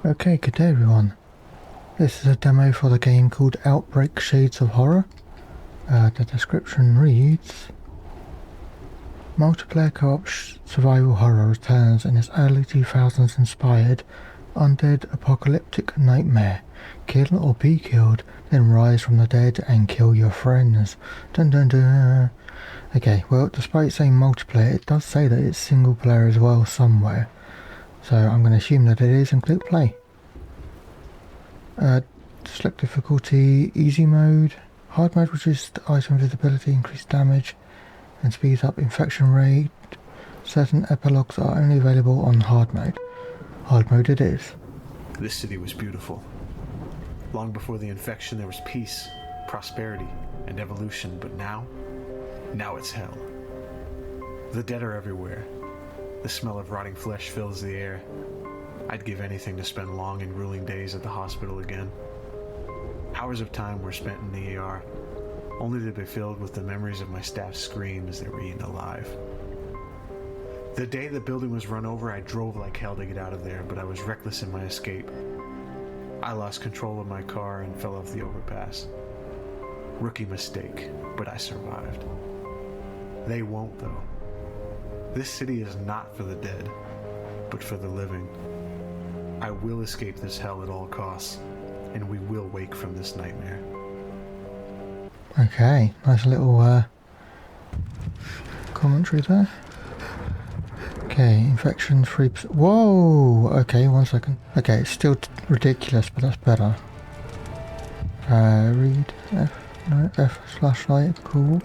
Okay, good day everyone. This is a demo for the game called Outbreak Shades of Horror. The description reads: multiplayer co-op survival horror returns in its early 2000s inspired undead apocalyptic nightmare. Kill or be killed, then rise from the dead and kill your friends. Dun dun dun. Okay, well, despite saying multiplayer, it does say that it's single player as well somewhere. So I'm going to assume that it is and click play. Select difficulty, easy mode. Hard mode reduces item visibility, increased damage, and speeds up infection rate. Certain epilogues are only available on hard mode. Hard mode it is. This city was beautiful. Long before the infection there was peace, prosperity, and evolution, but now it's hell. The dead are everywhere. The smell of rotting flesh fills the air. I'd give anything to spend long and grueling days at the hospital again. Hours of time were spent in the ER, only to be filled with the memories of my staff's scream as they were eaten alive. The day the building was run over, I drove like hell to get out of there, but I was reckless in my escape. I lost control of my car and fell off the overpass. Rookie mistake, but I survived. They won't, though. This city is not for the dead, but for the living. I will escape this hell at all costs, and we will wake from this nightmare. Okay, nice little commentary there. Okay, infection 3%. Whoa! Okay, 1 second. Okay, it's still ridiculous, but that's better. Read F. No, F /light. Cool.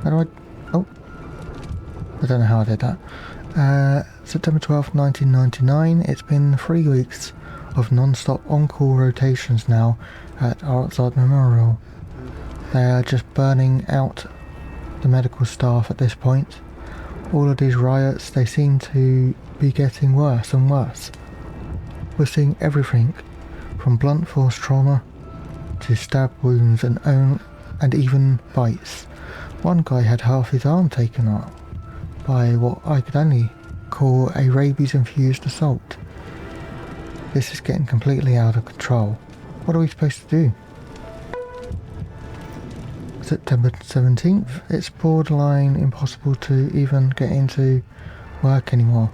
How do I? Oh, I don't know how I did that. September 12th, 1999. It's been 3 weeks of non-stop on-call rotations now at Outside Memorial. They are just burning out the medical staff at this point. All of these riots, they seem to be getting worse and worse. We're seeing everything from blunt force trauma to stab wounds and even bites. One guy had half his arm taken out by what I could only call a rabies-infused assault. This is getting completely out of control. What are we supposed to do? September 17th, it's borderline impossible to even get into work anymore.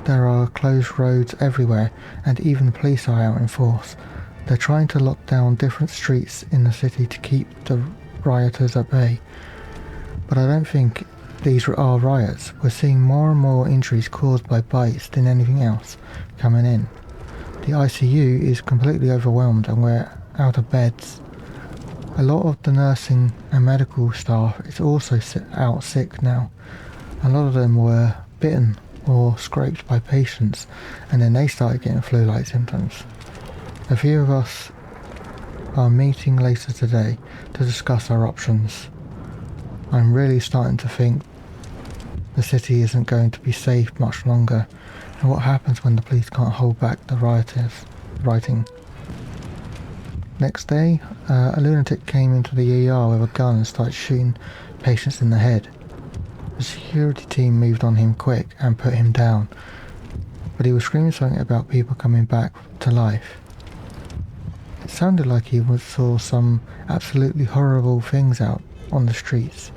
There are closed roads everywhere, and even the police are out in force. They're trying to lock down different streets in the city to keep the rioters at bay. But I don't think these are riots. We're seeing more and more injuries caused by bites than anything else coming in. The ICU is completely overwhelmed and we're out of beds. A lot of the nursing and medical staff is also out sick now. A lot of them were bitten or scraped by patients, and then they started getting flu-like symptoms. A few of us are meeting later today to discuss our options. I'm really starting to think the city isn't going to be safe much longer, and what happens when the police can't hold back the rioters. Next day, a lunatic came into the ER with a gun and started shooting patients in the head. The security team moved on him quick and put him down, but he was screaming something about people coming back to life. It sounded like he saw some absolutely horrible things out on the streets.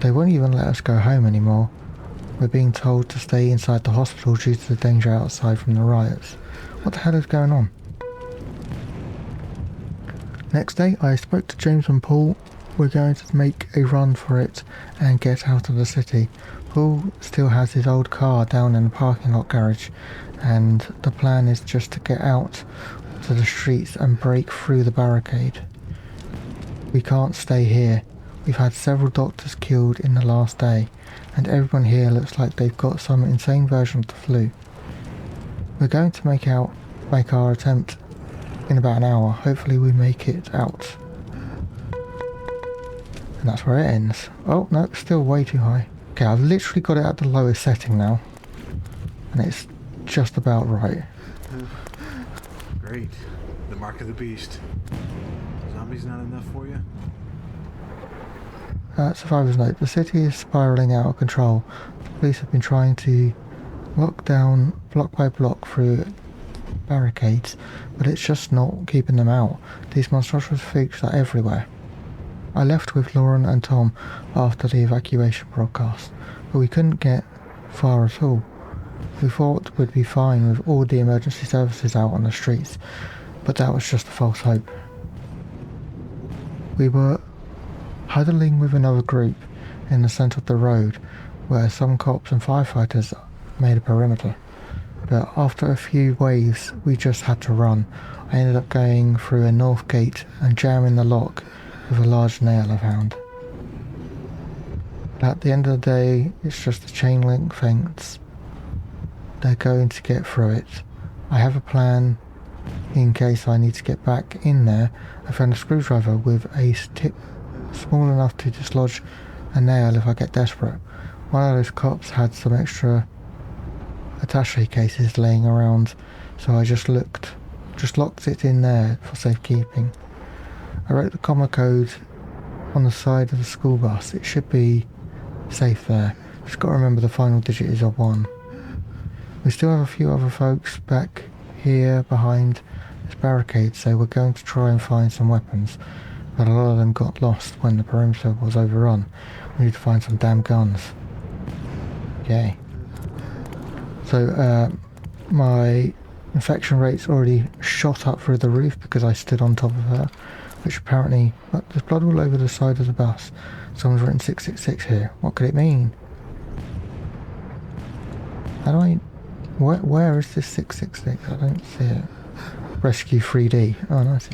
They won't even let us go home anymore. We're being told to stay inside the hospital due to the danger outside from the riots. What the hell is going on? Next day, I spoke to James and Paul. We're going to make a run for it and get out of the city. Paul still has his old car down in the parking lot garage, and the plan is just to get out to the streets and break through the barricade. We can't stay here. We've had several doctors killed in the last day, and everyone here looks like they've got some insane version of the flu. We're going to make our attempt in about an hour. Hopefully we make it out. And that's where it ends. Oh no, still way too high. Okay, I've literally got it at the lowest setting now, and it's just about right. Great. The mark of the beast. Zombies not enough for you? Survivor's note. The city is spiralling out of control. The police have been trying to lock down block by block through barricades, but it's just not keeping them out. These monstrous freaks are everywhere. I left with Lauren and Tom after the evacuation broadcast, but we couldn't get far at all. We thought we'd be fine with all the emergency services out on the streets, but that was just a false hope. We were huddling with another group in the centre of the road, where some cops and firefighters made a perimeter. But after a few waves, we just had to run. I ended up going through a north gate and jamming the lock with a large nail I found. At the end of the day, it's just a chain link fence. They're going to get through it. I have a plan in case I need to get back in there. I found a screwdriver with a tip small enough to dislodge a nail if I get desperate. One of those cops had some extra attaché cases laying around, so I just locked it in there for safekeeping. I wrote the comma code on the side of the school bus. It should be safe there. Just got to remember the final digit is a 1. We still have a few other folks back here behind this barricade, so we're going to try and find some weapons, but a lot of them got lost when the perimeter was overrun. We need to find some damn guns. Okay. So my infection rate's already shot up through the roof because I stood on top of her, which apparently... there's blood all over the side of the bus. Someone's written 666 here. What could it mean? How do I... Where is this 666? I don't see it. Rescue 3D. Oh, nice.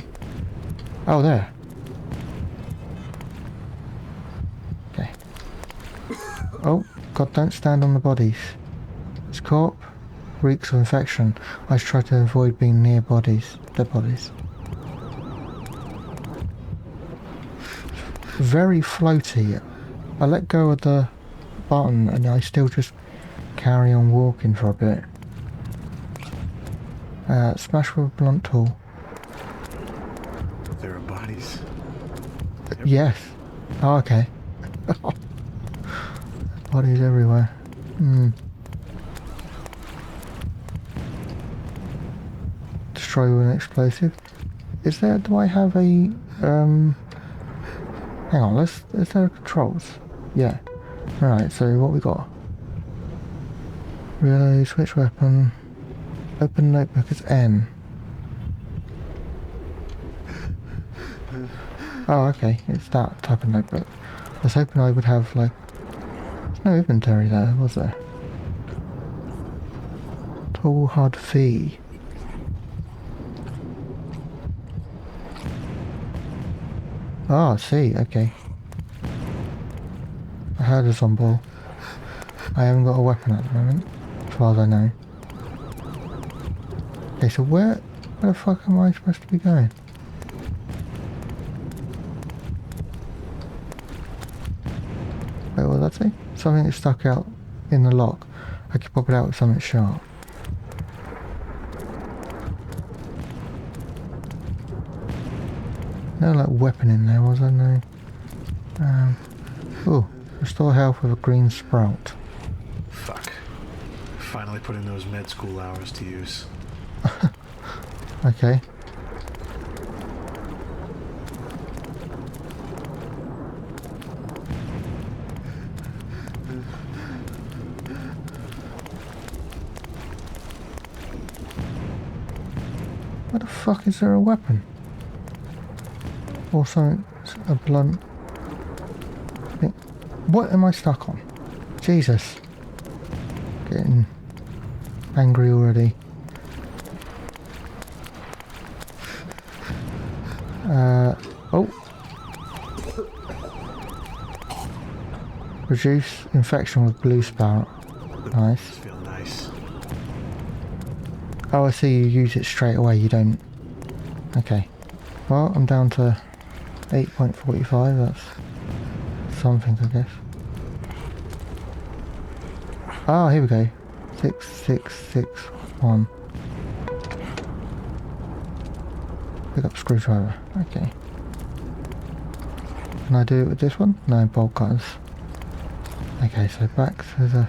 Oh, there. Okay. Oh, God, don't stand on the bodies. This corp reeks of infection. I try to avoid being near bodies. Dead bodies. Very floaty. I let go of the button and I still just carry on walking for a bit. Smash with a blunt tool. There are bodies. Yes. Oh, okay. Bodies everywhere. Destroy with an explosive. Is there... do I have a... hang on, is there controls? Yeah. Right, so what we got? Reload, switch weapon. Open notebook is N. Oh, okay, it's that type of notebook. I was hoping I would have, like... there's no inventory there, was there? Tool hard fee. Oh, I see, okay. I heard a zombie. I haven't got a weapon at the moment, as far as I know. Okay, so where the fuck am I supposed to be going? Wait, what did that say? Something is stuck out in the lock. I could pop it out with something sharp. No, like weapon in there, was there? No. Oh, restore health with a green sprout. Fuck. Finally putting those med school hours to use. Okay. Where the fuck is there a weapon? Or something, a blunt... What am I stuck on? Jesus. Getting angry already. Oh. Reduce infection with blue spout. Nice. Feel nice. Oh, I see, you use it straight away, you don't... Okay. Well, I'm down to 8.45, that's something, I guess. Ah, here we go. 6661. Pick up screwdriver. Okay. Can I do it with this one? No, bolt cutters. Okay, so back to the...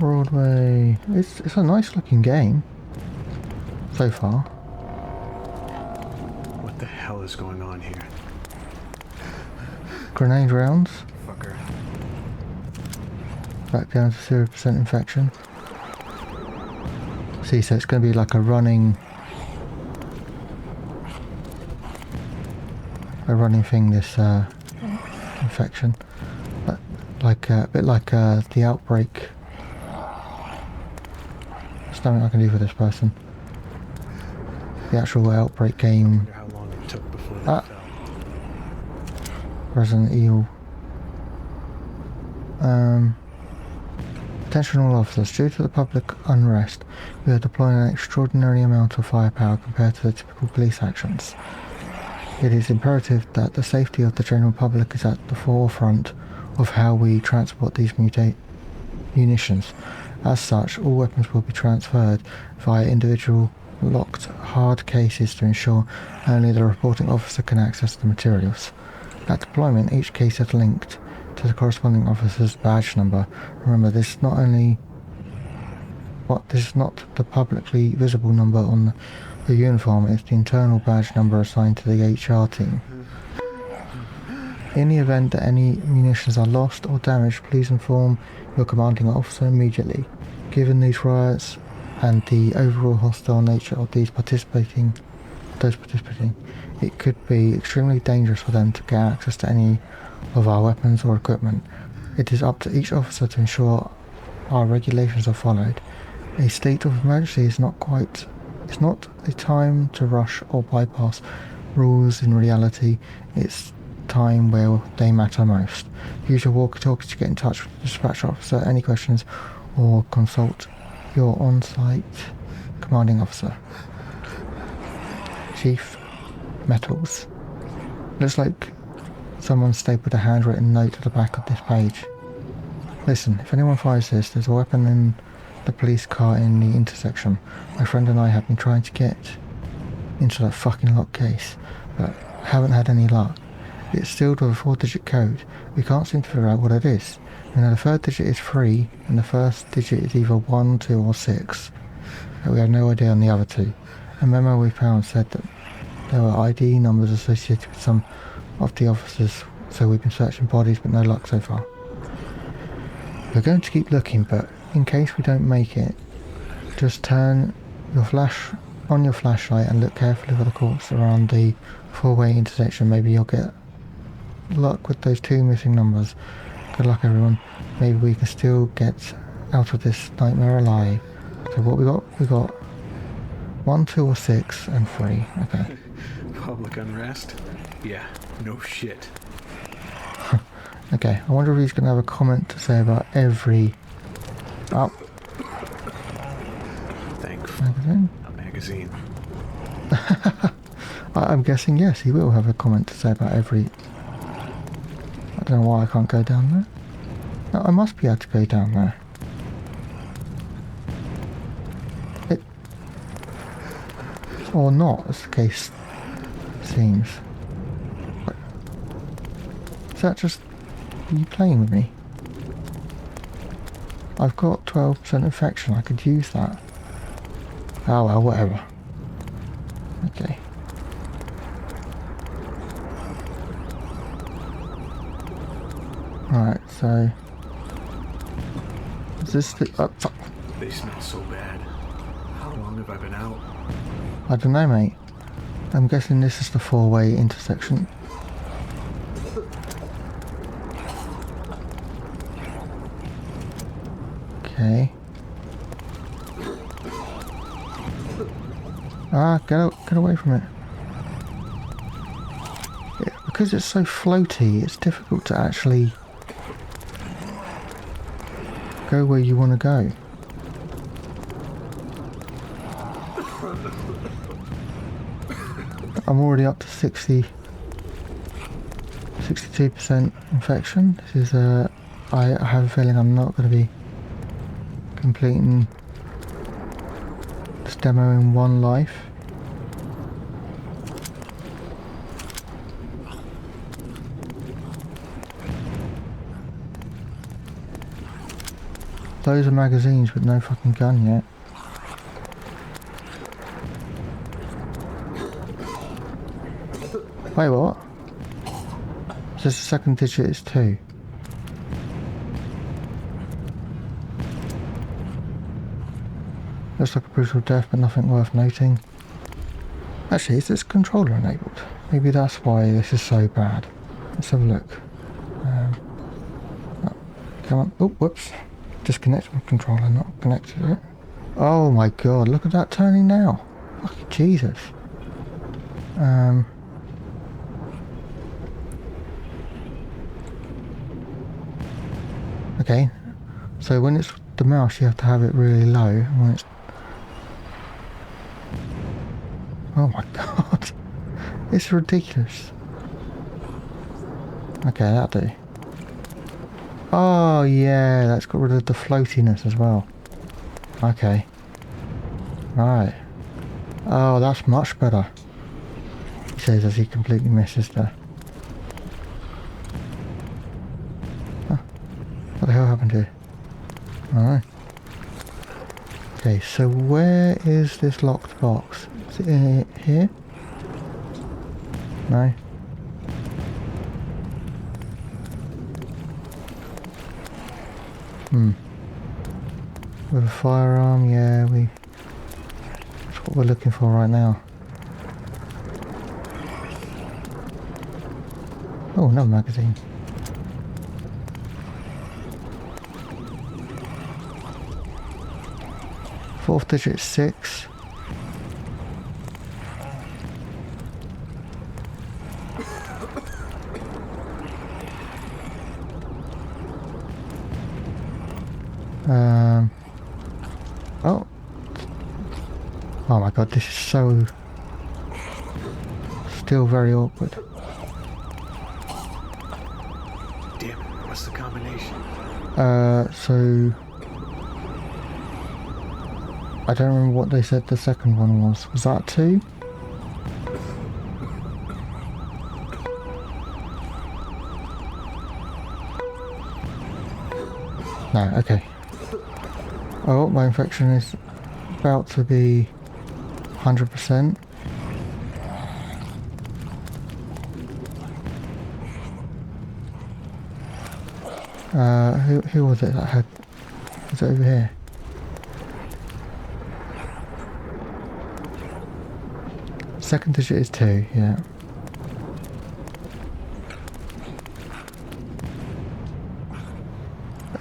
Broadway. It's a nice looking game so far. What the hell is going on here? Grenade rounds. Fucker. Back down to 0% infection. See, so it's going to be like a running thing, this infection. But like a bit like the Outbreak. There's nothing I can do for this person. The actual Outbreak I game. wonder how long it took before they fell. Resident Evil. Attention all officers, due to the public unrest, we are deploying an extraordinary amount of firepower compared to the typical police actions. It is imperative that the safety of the general public is at the forefront of how we transport these munitions. As such, all weapons will be transferred via individual locked hard cases to ensure only the reporting officer can access the materials. At deployment, each case is linked to the corresponding officer's badge number. Remember, this is not the publicly visible number on the uniform, it's the internal badge number assigned to the HR team. In the event that any munitions are lost or damaged, please inform your commanding officer immediately. Given these riots and the overall hostile nature of those participating, it could be extremely dangerous for them to get access to any of our weapons or equipment. It is up to each officer to ensure our regulations are followed. A state of emergency is not a time to rush or bypass rules. In reality, it's time where they matter most. Use your walkie-talkie to get in touch with the dispatch officer, any questions, or consult your on-site commanding officer. Chief Metals. Looks like someone stapled a handwritten note to the back of this page. Listen, if anyone finds this, there's a weapon in the police car in the intersection. My friend and I have been trying to get into that fucking lock case, but haven't had any luck. It's sealed with a 4-digit code. We can't seem to figure out what it is. We know the third digit is 3, and the first digit is either 1, 2, or 6. But we have no idea on the other two. A memo we found said that there were ID numbers associated with some of the officers, so we've been searching bodies, but no luck so far. We're going to keep looking, but in case we don't make it, just turn your flashlight and look carefully for the corpse around the 4-way intersection. Maybe you'll get luck with those 2 missing numbers. Good luck, everyone. Maybe we can still get out of this nightmare alive. So what we got? We got 1, 2, or 6, and 3. Okay. Public unrest? Yeah, no shit. Okay, I wonder if he's going to have a comment to say about every... Oh. Thanks. Magazine? A magazine. I'm guessing yes, he will have a comment to say about every... I don't know why I can't go down there. No, I must be able to go down there. Or not, as the case seems. Is that just... Are you playing with me? I've got 12% infection, I could use that. Oh well, whatever. Okay. Alright, so... Is this the... Oh, fuck. They smell so bad. How long have I been out? I don't know, mate. I'm guessing this is the 4-way intersection. Okay. Ah, get away from it. Because it's so floaty, it's difficult to actually go where you want to go. I'm already up to 62% infection. This is I have a feeling I'm not going to be completing this demo in one life. Those are magazines with no fucking gun yet. Wait, what? So the second digit is 2. Looks like a brutal death, but nothing worth noting. Actually, is this controller enabled? Maybe that's why this is so bad. Let's have a look. Oh, come on. Oh, whoops. Disconnected my controller, not connected it. Oh my god, look at that turning now. Fucking Jesus. Okay. So when it's the mouse, you have to have it really low. And when it's... Oh my god. It's ridiculous. Okay, that'll do. Oh yeah, that's got rid of the floatiness as well. Okay. Right. Oh, that's much better. He says as he completely misses the... Oh, what the hell happened here? Alright. Okay, so where is this locked box? Is it here? No. With a firearm, yeah, that's what we're looking for right now. Oh, another magazine. Fourth digit is 6. Oh. Oh my god, this is so... still very awkward. Damn it, what's the combination? So... I don't remember what they said the second one was. Was that 2? No, okay. Oh, my infection is about to be 100%. Who was it that had... Was it over here? Second digit is 2, yeah.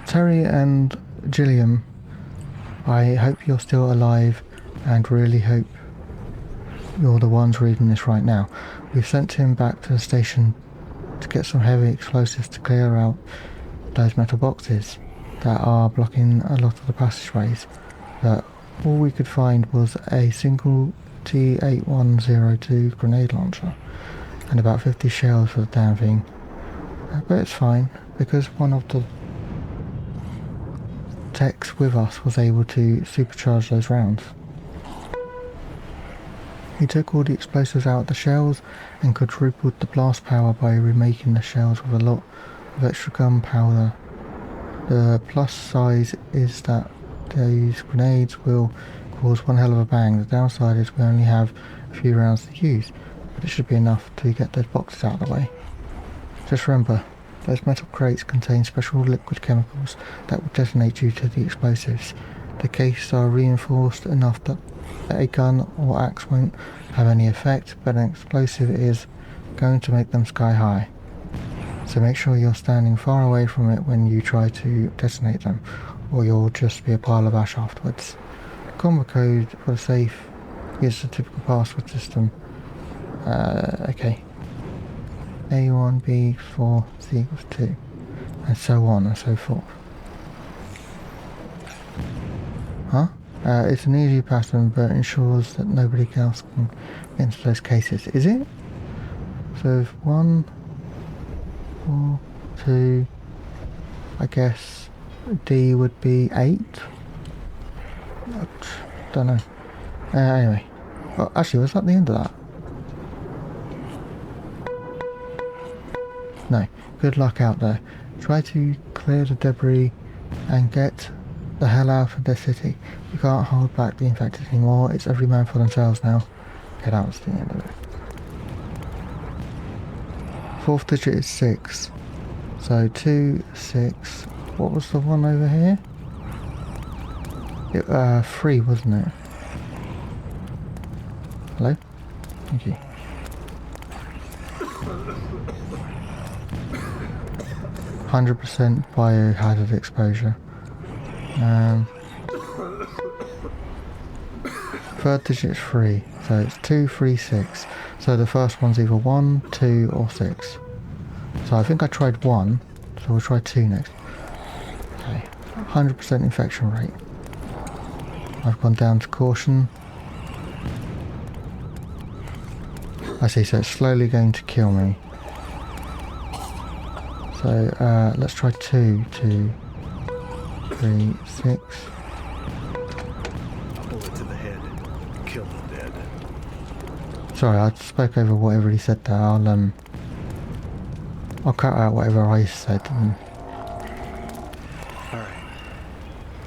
Terry and Gilliam, I hope you're still alive and really hope you're the ones reading this right now. We've sent him back to the station to get some heavy explosives to clear out those metal boxes that are blocking a lot of the passageways. But all we could find was a single T8102 grenade launcher and about 50 shells for the damn thing. But it's fine, because one of the techs with us was able to supercharge those rounds. He took all the explosives out of the shells and quadrupled the blast power by remaking the shells with a lot of extra gunpowder. The plus side is that these grenades will cause one hell of a bang. The downside is we only have a few rounds to use, but it should be enough to get those boxes out of the way. Just remember, those metal crates contain special liquid chemicals that will detonate due to the explosives. The cases are reinforced enough that a gun or axe won't have any effect, but an explosive is going to make them sky high. So make sure you're standing far away from it when you try to detonate them, or you'll just be a pile of ash afterwards. The combo code for the safe is the typical password system. Okay. A1, B4, C equals 2, and so on and so forth. Huh? It's an easy pattern, but ensures that nobody else can get into those cases. Is it? So if 1, 4, 2, I guess D would be 8? Don't know. Anyway. Oh, actually, was that the end of that? No. Good luck out there. Try to clear the debris and get the hell out of their city. You can't hold back the infected anymore. It's every man for themselves now. Okay, that was the end of it. Fourth digit is 6. So 2, 6. What was the one over here? 3, wasn't it? Hello? Thank you. %% biohazard exposure. Third digit is 3, so it's 2, 3, 6. So the first one's either 1, 2, or 6. So I think I tried 1, so we'll try 2 next. Okay, 100% infection rate. I've gone down to caution. I see, so it's slowly going to kill me. So let's try 2, 2, 3, 6. A bullet to the head. Kill the dead. Sorry, I spoke over what everybody said there. I'll cut out whatever I said. Alright.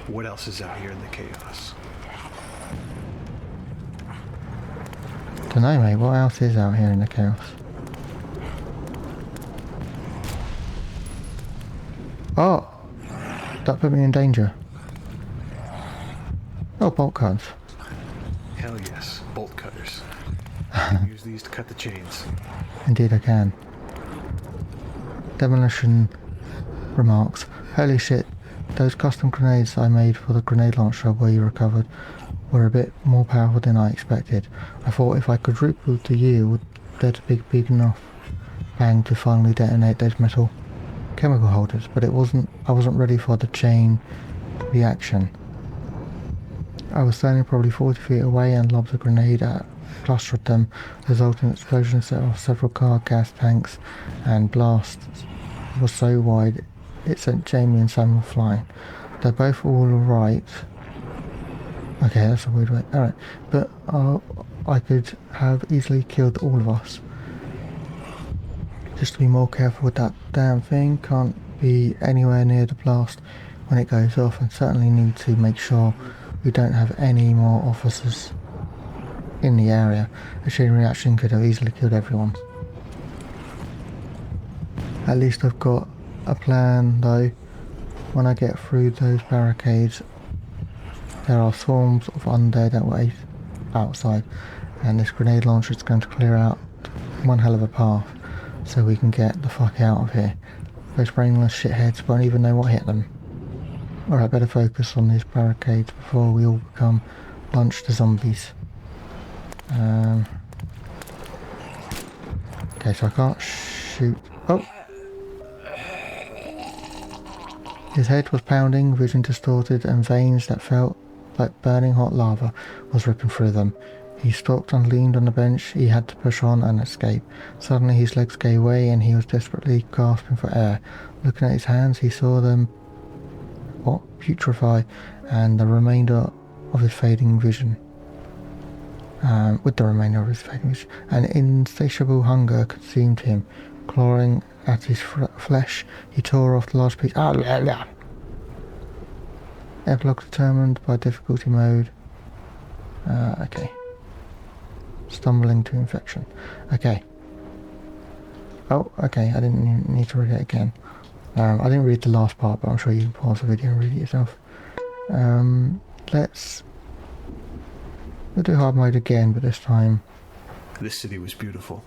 What else is out here in the chaos? Dunno, mate, what else is out here in the chaos? Oh! That put me in danger. Oh, bolt cutters. Hell yes, bolt cutters. Use these to cut the chains. Indeed I can. Demolition remarks. Holy shit, those custom grenades I made for the grenade launcher where you recovered were a bit more powerful than I expected. I thought if I could quadruple the yield, there'd be big enough bang to finally detonate those metal chemical holders, but I wasn't ready for the chain reaction. I was standing probably 40 feet away and lobbed a grenade at a cluster of them, resulting in explosion set off several car gas tanks, and blast was so wide it sent Jamie and Samuel flying. They're both all right. Okay, that's a weird way. Alright, but I could have easily killed all of us. Just to be more careful with that damn thing. Can't be anywhere near the blast when it goes off, and certainly need to make sure we don't have any more officers in the area. A chain reaction could have easily killed everyone. At least I've got a plan though. When I get through those barricades, there are swarms of undead that wait outside, and this grenade launcher is going to clear out one hell of a path so we can get the fuck out of here. Those brainless shitheads won't even know what hit them. Alright, better focus on these barricades before we all become lunch to zombies. Okay, so I can't shoot. Oh! His head was pounding, vision distorted, and veins that felt like burning hot lava was ripping through them. He stopped and leaned on the bench. He had to push on and escape. Suddenly his legs gave way and he was desperately gasping for air. Looking at his hands, he saw them putrefy, and the remainder of his fading vision. An insatiable hunger consumed him. Clawing at his flesh, he tore off the last piece. Airlock determined by difficulty mode. Okay. Stumbling to infection. Okay. Oh, okay, I didn't need to read it again. I didn't read the last part, but I'm sure you can pause the video and read it yourself. We'll do hard mode again, but this time... This city was beautiful.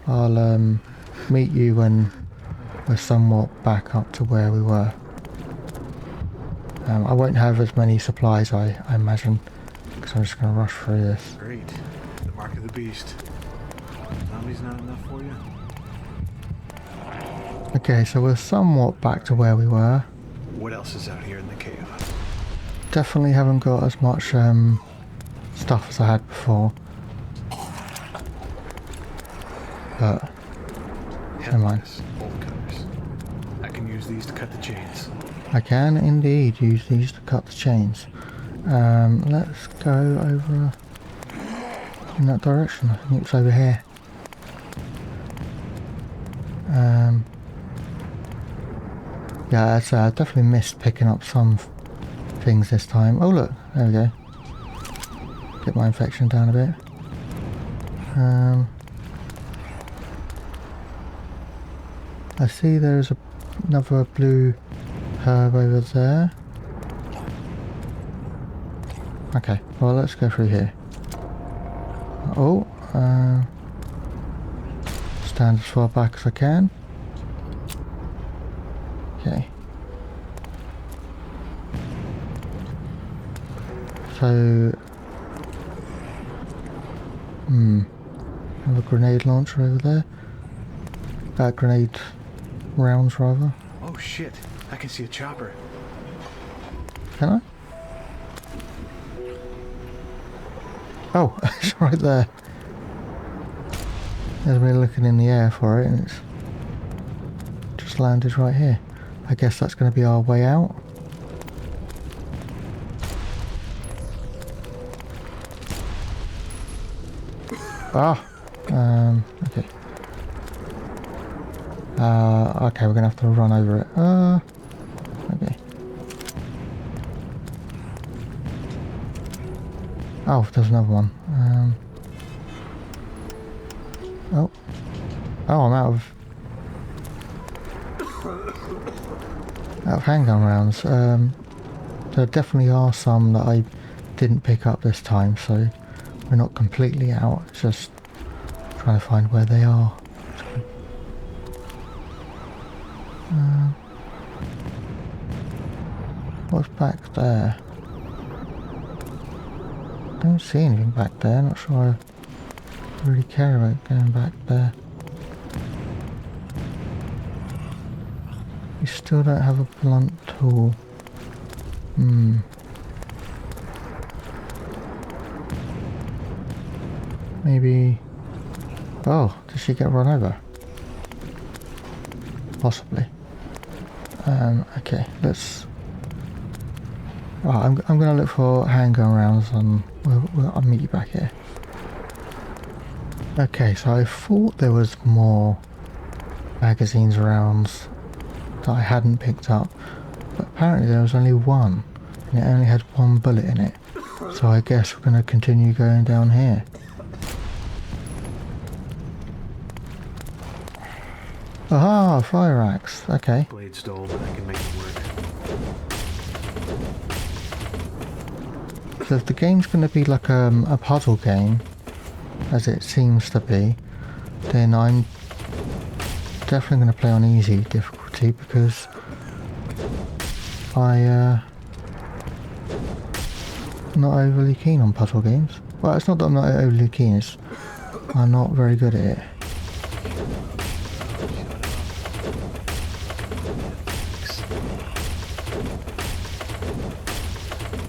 I'll meet you when we're somewhat back up to where we were. I won't have as many supplies, I imagine, because I'm just going to rush through this. Great. The mark of the beast. Zombies not enough for you? Okay, so we're somewhat back to where we were. What else is out here in the chaos? Definitely haven't got as much stuff as I had before. But never mind. Bolt cutters. I can use these to cut the chains. I can indeed use these to cut the chains. Let's go over in that direction. I think it's over here. Yeah, I definitely missed picking up some things this time. Oh look, there we go. Get my infection down a bit. I see there's another blue herb over there. Okay, well let's go through here. Oh, stand as far back as I can. Okay. So, have a grenade launcher over there. Grenade rounds rather. Oh shit, I can see a chopper. Can I? Oh, it's right there. There's me looking in the air for it and it's just landed right here. I guess that's going to be our way out. Ah, okay. Okay, we're gonna have to run over it. Okay. Oh, there's another one. Oh, I'm out of handgun rounds. There definitely are some that I didn't pick up this time, so we're not completely out. It's just trying to find where they are. What's back there? Don't see anything back there. Not sure I really care about going back there. We still don't have a blunt tool. Maybe... Oh, did she get run over? Possibly. Okay, let's... Oh, I'm gonna look for handgun rounds and I'll meet you back here. Okay, so I thought there was more magazines rounds that I hadn't picked up, but apparently there was only one, and it only had one bullet in it. So I guess we're gonna continue going down here. Aha, fire axe. Okay. Blade stole, but I can make it work. So if the game's going to be like a puzzle game, as it seems to be, then I'm definitely going to play on easy difficulty because I'm not overly keen on puzzle games. Well, it's not that I'm not overly keen, it's I'm not very good at it.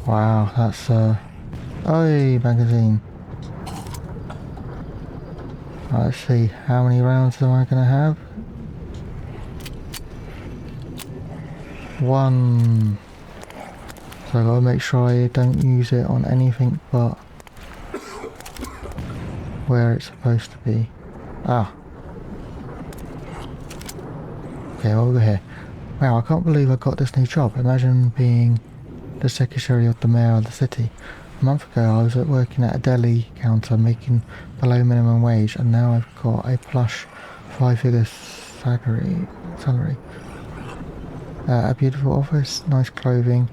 Wow, that's Oi, magazine. Right, let's see, how many rounds am I gonna have? One. So I gotta make sure I don't use it on anything but where it's supposed to be. Ah. Okay, over here. Wow, I can't believe I got this new job. Imagine being the secretary of the mayor of the city. A month ago I was working at a deli counter making below minimum wage, and now I've got a plush 5-figure salary. A beautiful office, nice clothing,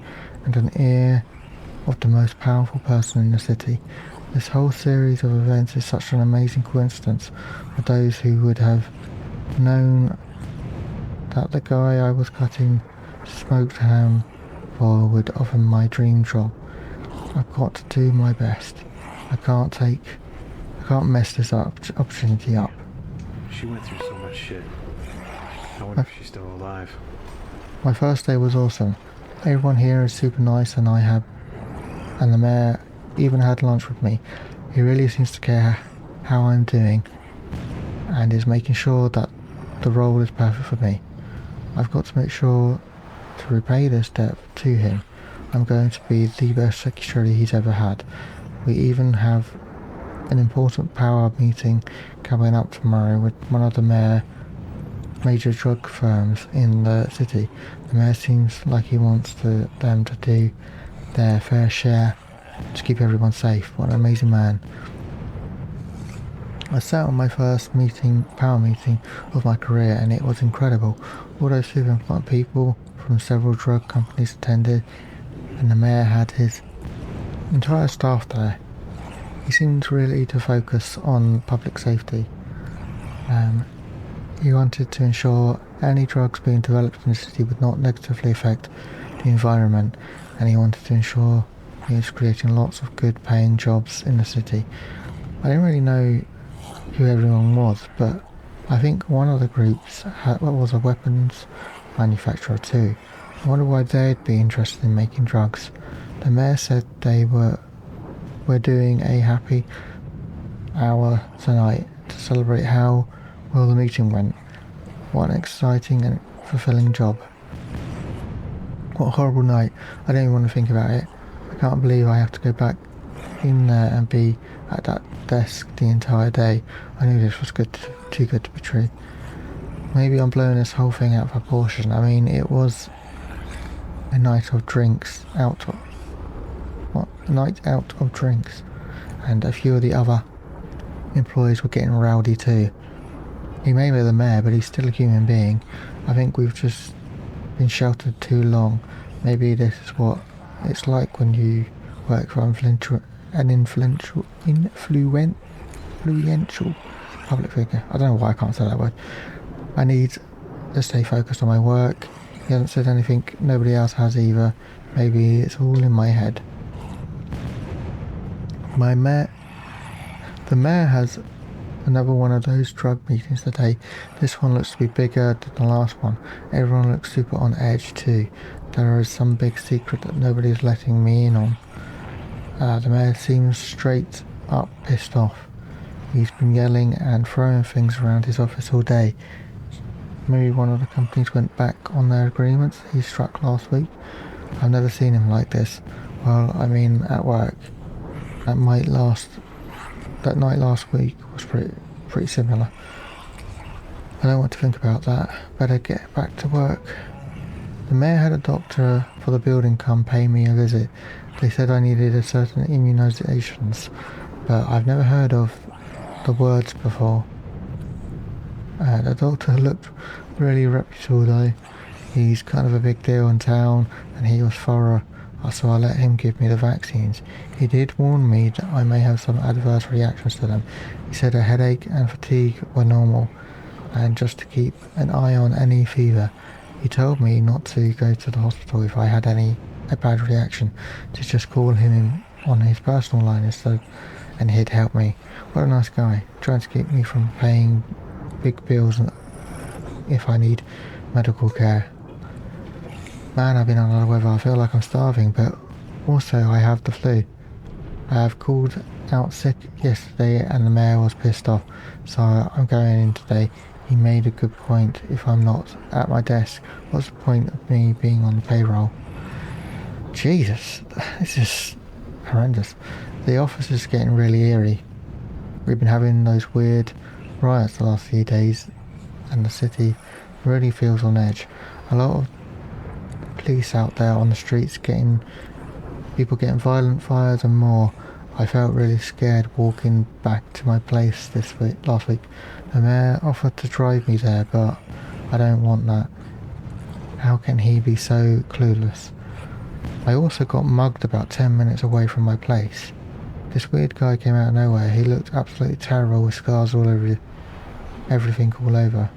and an ear of the most powerful person in the city. This whole series of events is such an amazing coincidence for those who would have known that the guy I was cutting smoked ham for would offer my dream job. I've got to do my best. I can't mess this opportunity up. She went through so much shit. I wonder if she's still alive. My first day was awesome. Everyone here is super nice, and the mayor even had lunch with me. He really seems to care how I'm doing and is making sure that the role is perfect for me. I've got to make sure to repay this debt to him. I'm going to be the best secretary he's ever had. We even have an important power meeting coming up tomorrow with one of the mayor major drug firms in the city. The mayor seems like he wants them to do their fair share to keep everyone safe. What an amazing man. I sat on my first power meeting of my career, and it was incredible. All those super important people from several drug companies attended, and the mayor had his entire staff there. He seemed really to focus on public safety. He wanted to ensure any drugs being developed in the city would not negatively affect the environment, and he wanted to ensure he was creating lots of good paying jobs in the city. I didn't really know who everyone was, but I think one of the groups was a weapons manufacturer too. I wonder why they'd be interested in making drugs. The mayor said they were doing a happy hour tonight to celebrate how well the meeting went. What an exciting and fulfilling job. What a horrible night. I don't even want to think about it. I can't believe I have to go back in there and be at that desk the entire day. I knew this was too good to be true. Maybe I'm blowing this whole thing out of proportion. I mean, it was a night of drinks night out of drinks, and a few of the other employees were getting rowdy too. He may be the mayor, but he's still a human being. I think we've just been sheltered too long. Maybe this is what it's like when you work for an influential public figure. I don't know why I can't say that word. I need to stay focused on my work. He hasn't said anything, nobody else has either. Maybe it's all in my head. The mayor has another one of those drug meetings today. This one looks to be bigger than the last one. Everyone looks super on edge too. There is some big secret that nobody is letting me in on. The mayor seems straight up pissed off. He's been yelling and throwing things around his office all day. Maybe one of the companies went back on their agreements he struck last week. I've never seen him like this. Well, I mean, at work. That night last week was pretty similar. I don't want to think about that. Better get back to work. The mayor had a doctor for the building come pay me a visit. They said I needed a certain immunizations, but I've never heard of the words before. The doctor looked really reputable though. He's kind of a big deal in town, and he was thorough, so I let him give me the vaccines. He did warn me that I may have some adverse reactions to them. He said a headache and fatigue were normal, and just to keep an eye on any fever. He told me not to go to the hospital if I had a bad reaction, to just call him on his personal line instead, and he'd help me. What a nice guy, trying to keep me from paying big bills if I need medical care. Man, I've been under the weather. I feel like I'm starving, but also I have the flu. I have called out sick yesterday and the mayor was pissed off, so I'm going in today. He made a good point. If I'm not at my desk, what's the point of me being on the payroll? Jesus, this is horrendous. The office is getting really eerie. We've been having those weird riots the last few days, and the city really feels on edge. A lot of police out there on the streets, people getting violent fires and more. I felt really scared walking back to my place last week. The mayor offered to drive me there, but I don't want that. How can he be so clueless? I also got mugged about 10 minutes away from my place. This weird guy came out of nowhere. He looked absolutely terrible with scars all over, everything all over.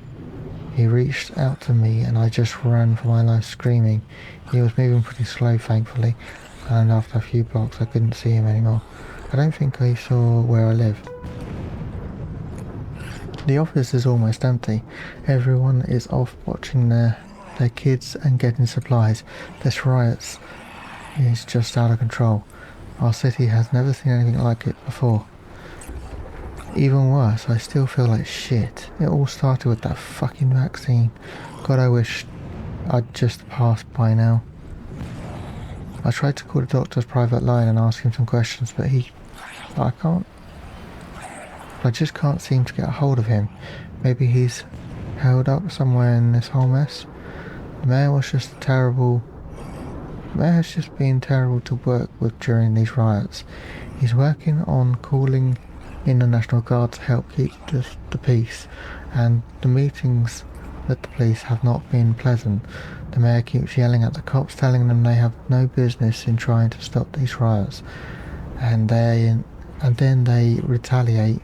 He reached out to me and I just ran for my life screaming. He was moving pretty slow, thankfully, and after a few blocks I couldn't see him anymore. I don't think he saw where I live. The office is almost empty. Everyone is off watching their kids and getting supplies. This riots is just out of control. Our city has never seen anything like it before. Even worse, I still feel like shit. It all started with that fucking vaccine. God, I wish I'd just passed by now. I tried to call the doctor's private line and ask him some questions, but I just can't seem to get a hold of him. Maybe he's held up somewhere in this whole mess. The mayor was just terrible. The mayor has just been terrible to work with during these riots. He's working on calling in the National Guard to help keep the peace, and the meetings with the police have not been pleasant. The mayor keeps yelling at the cops, telling them they have no business in trying to stop these riots, and then they retaliate,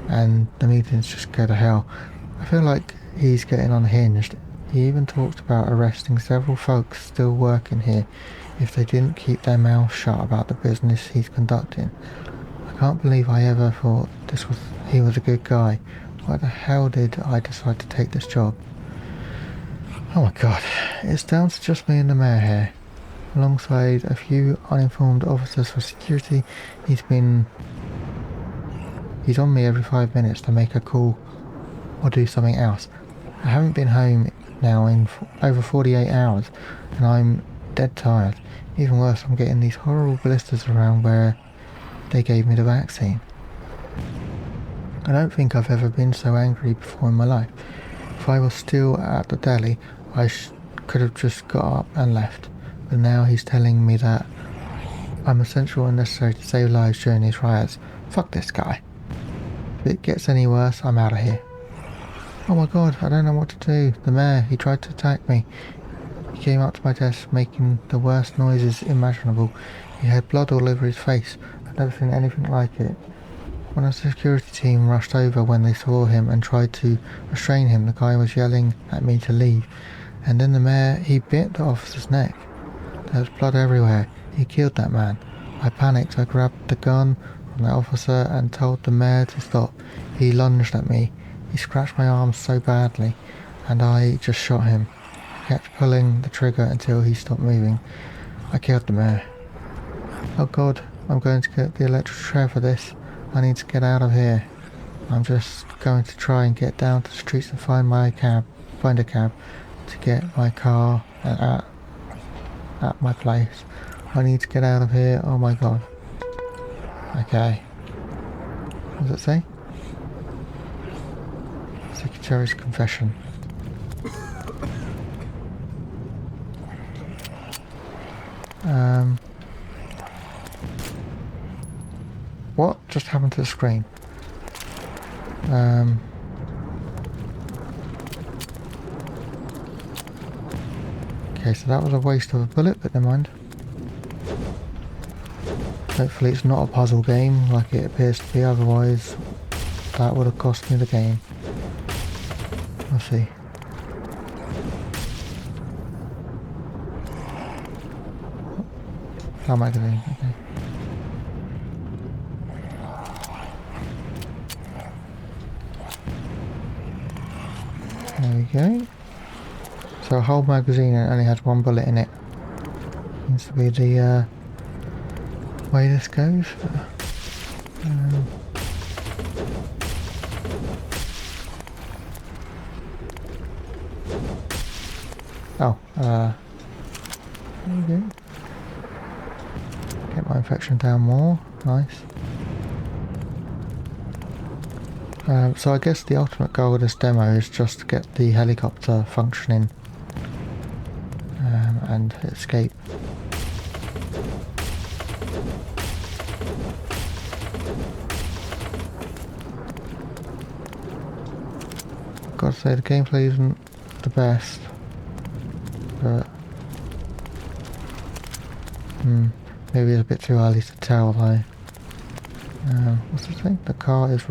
and the meetings just go to hell. I feel like he's getting unhinged. He even talked about arresting several folks still working here if they didn't keep their mouths shut about the business he's conducting. I can't believe I ever thought he was a good guy. Why the hell did I decide to take this job? Oh my god, it's down to just me and the mayor here. Alongside a few uninformed officers for security, he's on me every 5 minutes to make a call or do something else. I haven't been home now in over 48 hours, and I'm dead tired. Even worse, I'm getting these horrible blisters around where they gave me the vaccine. I don't think I've ever been so angry before in my life. If I was still at the deli, I could have just got up and left. But now he's telling me that I'm essential and necessary to save lives during these riots. Fuck this guy. If it gets any worse, I'm out of here. Oh my god, I don't know what to do. The mayor, he tried to attack me. He came up to my desk making the worst noises imaginable. He had blood all over his face. I've never seen anything like it. When a security team rushed over when they saw him and tried to restrain him, the guy was yelling at me to leave. And then the mayor, he bit the officer's neck. There was blood everywhere. He killed that man. I panicked. I grabbed the gun from the officer and told the mayor to stop. He lunged at me. He scratched my arm so badly, and I just shot him. I kept pulling the trigger until he stopped moving. I killed the mayor. Oh god, I'm going to get the electric chair for this. I need to get out of here. I'm just going to try and get down to the streets and find a cab to get my car at my place. I need to get out of here. Oh my god. Okay. What does it say? Secretary's confession. What just happened to the screen? Okay, so that was a waste of a bullet, but never mind. Hopefully it's not a puzzle game like it appears to be, otherwise that would have cost me the game. Let's see. Oh, magazine, okay. There we go. So a whole magazine and it only has one bullet in it. Seems to be the way this goes. There we go. Get my infection down more. Nice. So I guess the ultimate goal of this demo is just to get the helicopter functioning and escape. Gotta say the gameplay isn't the best, but maybe it's a bit too early to tell though. What's the thing? The car is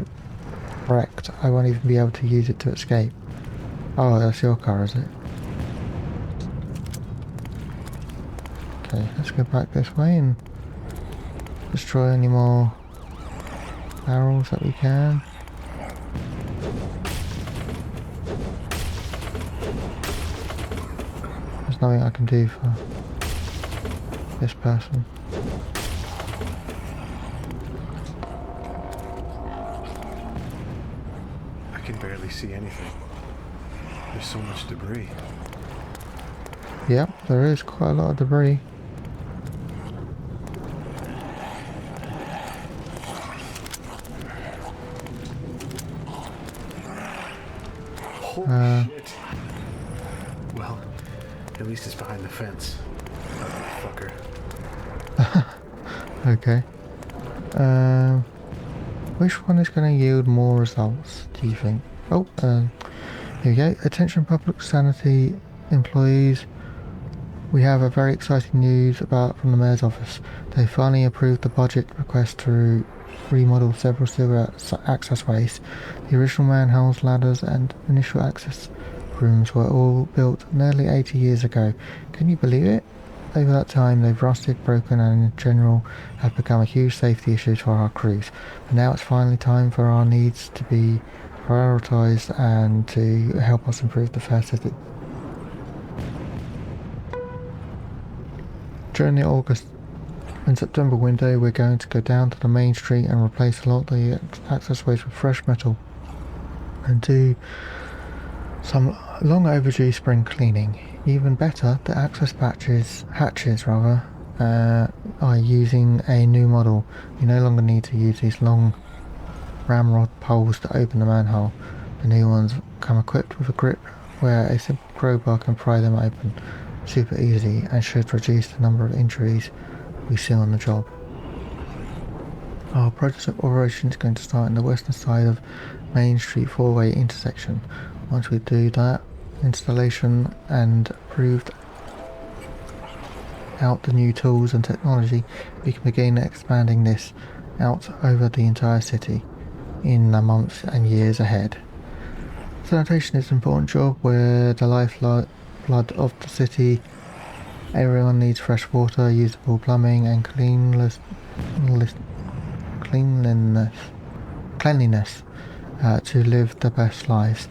wrecked. I won't even be able to use it to escape. Oh, that's your car, is it? Okay, let's go back this way and destroy any more barrels that we can. There's nothing I can do for this person. I can barely see anything. There's so much debris. Yep, there is quite a lot of debris. At least it's behind the fence. Fucker. Okay. Which one is going to yield more results, do you think? Oh, here we go. Attention public sanity employees. We have a very exciting news from the Mayor's office. They finally approved the budget request to remodel several sewer access ways. The original manholes, ladders and initial access rooms were all built nearly 80 years ago. Can you believe it? Over that time they've rusted, broken and in general have become a huge safety issue for our crews. But now it's finally time for our needs to be prioritised and to help us improve the fair city. During the August and September window we're going to go down to the main street and replace a lot of the accessways with fresh metal and do some long overdue spring cleaning. Even better, the access hatches are using a new model. You no longer need to use these long ramrod poles to open the manhole. The new ones come equipped with a grip where a simple crowbar can pry them open. Super easy and should reduce the number of injuries we see on the job. Our prototype operation is going to start in the western side of Main Street 4-way intersection. Once we do that installation and proved out the new tools and technology, we can begin expanding this out over the entire city in the months and years ahead. Sanitation is an important job. We're the lifeblood of the city. Everyone needs fresh water, usable plumbing and cleanliness to live their best lives.